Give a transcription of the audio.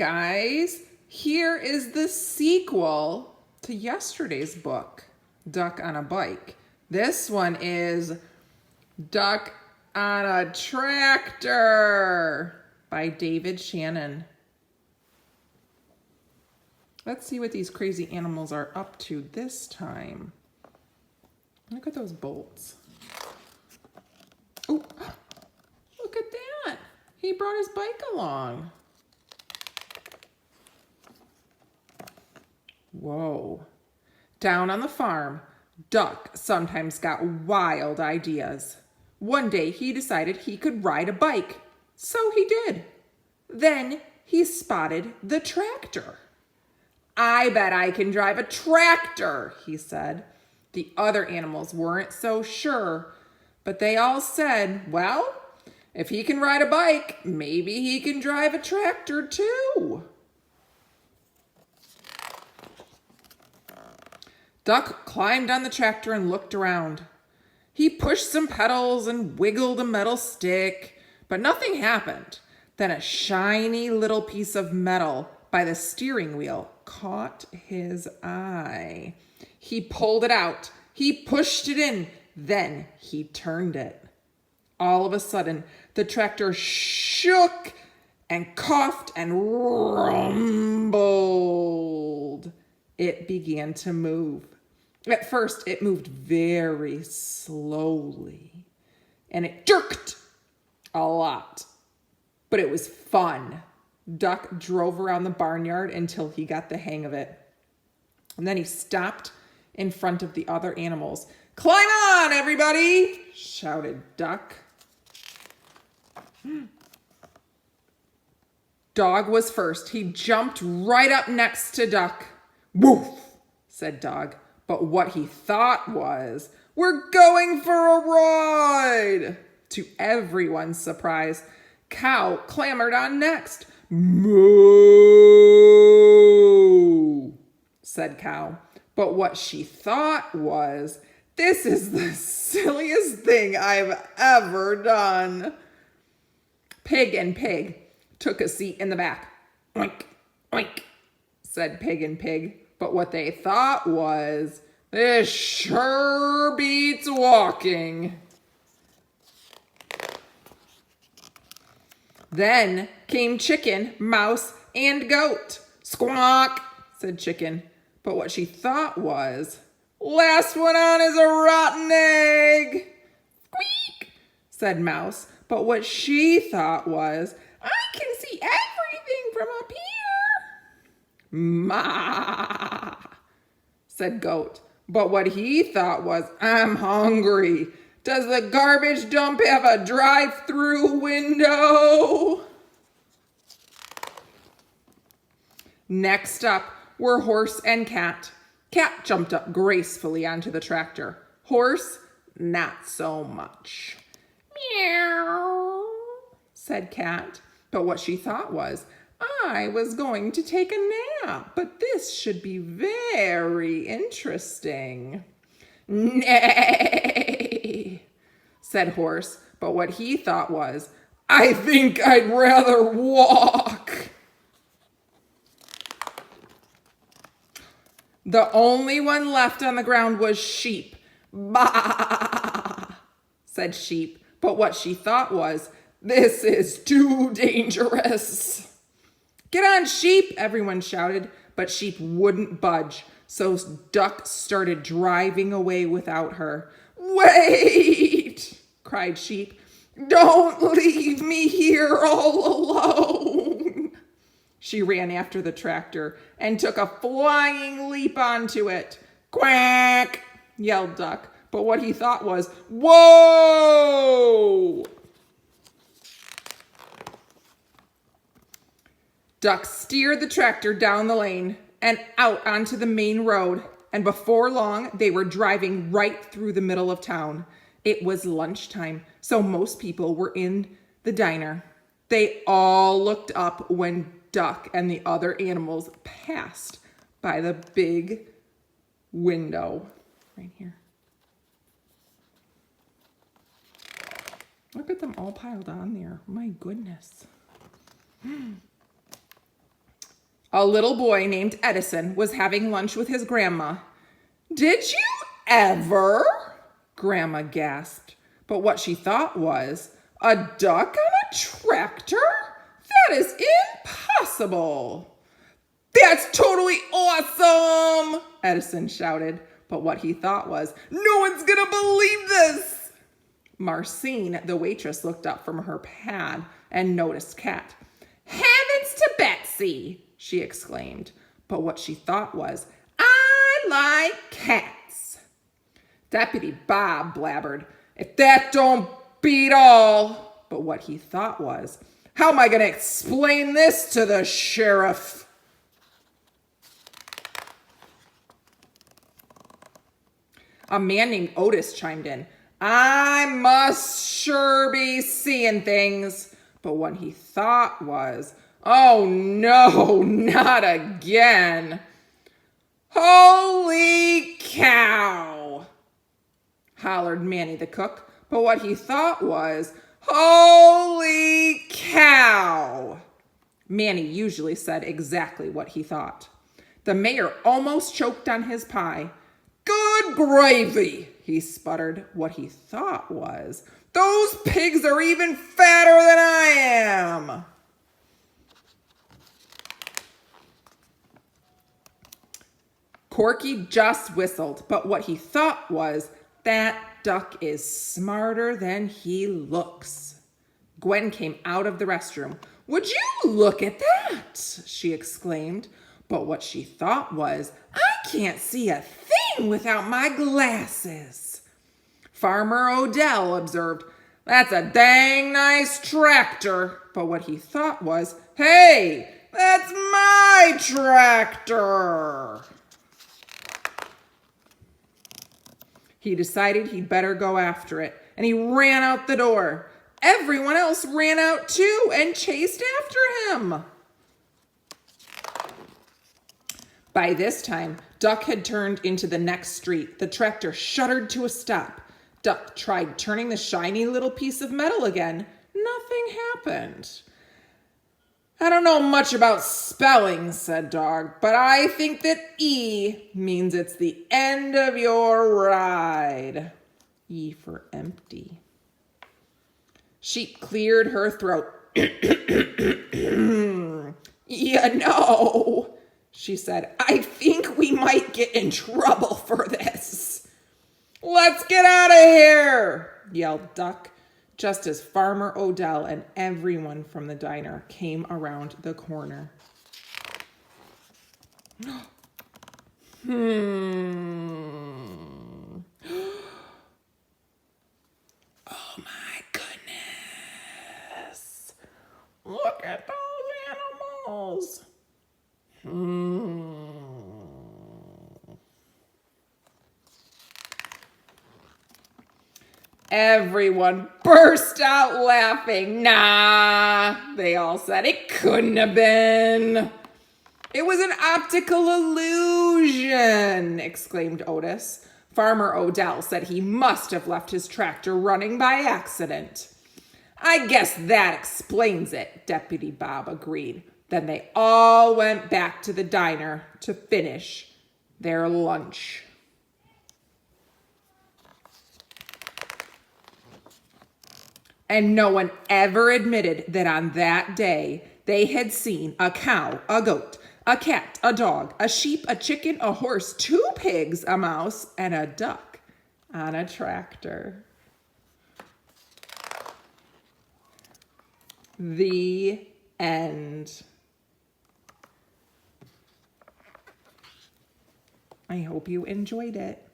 guys. Here is the sequel to yesterday's book, Duck on a Bike. This one is Duck on a Tractor by David Shannon. Let's see what these crazy animals are up to this time. Look at those bolts. Oh, look at that. He brought his bike along. Whoa. Down on the farm, Duck sometimes got wild ideas. One day he decided he could ride a bike. So he did. Then he spotted the tractor. I bet I can drive a tractor, he said. The other animals weren't so sure, but they all said, well, if he can ride a bike, maybe he can drive a tractor too. Duck climbed on the tractor and looked around. He pushed some pedals and wiggled a metal stick, but nothing happened. Then a shiny little piece of metal by the steering wheel caught his eye. He pulled it out. He pushed it in. Then he turned it. All of a sudden, the tractor shook and coughed and rumbled. It began to move. At first, it moved very slowly, and it jerked a lot, but it was fun. Duck drove around the barnyard until he got the hang of it. And then he stopped in front of the other animals. Climb on, everybody, shouted Duck. Dog was first. He jumped right up next to Duck. Woof, said Dog. But what he thought was, we're going for a ride. To everyone's surprise, Cow clambered on next. Moo, said Cow. But what she thought was, this is the silliest thing I've ever done. Pig and Pig took a seat in the back. Oink, oink, said Pig and Pig. But what they thought was, this sure beats walking. Then came Chicken, Mouse, and Goat. Squawk, said Chicken. But what she thought was, last one on is a rotten egg. Squeak, said Mouse. But what she thought was, I can see everything from up here. Ma, said Goat. But what he thought was, I'm hungry. Does the garbage dump have a drive-through window? Next up were Horse and Cat. Cat jumped up gracefully onto the tractor. Horse, not so much. Meow, said Cat. But what she thought was, I was going to take a nap, but this should be very interesting. Nay, said Horse, but what he thought was, I think I'd rather walk. The only one left on the ground was Sheep. Bah, said Sheep, but what she thought was, this is too dangerous. Get on, Sheep, everyone shouted, but Sheep wouldn't budge, so Duck started driving away without her. Wait, cried Sheep. Don't leave me here all alone. She ran after the tractor and took a flying leap onto it. Quack, yelled Duck, but what he thought was, whoa! Duck steered the tractor down the lane and out onto the main road, and before long, they were driving right through the middle of town. It was lunchtime, so most people were in the diner. They all looked up when Duck and the other animals passed by the big window right here. Look at them all piled on there. My goodness. A little boy named Edison was having lunch with his grandma. "Did you ever?" Grandma gasped. But what she thought was, "A duck on a tractor? That is impossible." "That's totally awesome!" Edison shouted. But what he thought was, "No one's gonna believe this." Marcine, the waitress, looked up from her pad and noticed Cat. "Heavens to Betsy!" she exclaimed. But what she thought was, "I like cats." Deputy Bob blabbered, "If that don't beat all." But what he thought was, "How am I going to explain this to the sheriff?" A man named Otis chimed in. "I must sure be seeing things." But what he thought was, "Oh no, not again." "Holy cow!" hollered Manny the cook. But what he thought was, "Holy cow!" Manny usually said exactly what he thought. The mayor almost choked on his pie. "Good gravy," he sputtered. What he thought was, "Those pigs are even fatter than I am." Corky just whistled, but what he thought was, "That duck is smarter than he looks." Gwen came out of the restroom. "Would you look at that?" she exclaimed. But what she thought was, "I can't see a thing without my glasses." Farmer Odell observed, "That's a dang nice tractor." But what he thought was, "Hey, that's my tractor." He decided he'd better go after it, and he ran out the door. Everyone else ran out too and chased after him. By this time, Duck had turned into the next street. The tractor shuddered to a stop. Duck tried turning the shiny little piece of metal again. Nothing happened. "I don't know much about spelling," said Dog, "but I think that E means it's the end of your ride." E for empty. Sheep cleared her throat. She said, "I think we might get in trouble for this." "Let's get out of here," yelled Duck, just as Farmer Odell and everyone from the diner came around the corner. Oh my goodness. Look at those animals. Everyone burst out laughing. "Nah," they all said. "It couldn't have been." "It was an optical illusion," exclaimed Otis. Farmer Odell said he must have left his tractor running by accident. "I guess that explains it," Deputy Bob agreed. Then they all went back to the diner to finish their lunch. And no one ever admitted that on that day they had seen a cow, a goat, a cat, a dog, a sheep, a chicken, a horse, 2 pigs, a mouse, and a duck on a tractor. The end. I hope you enjoyed it.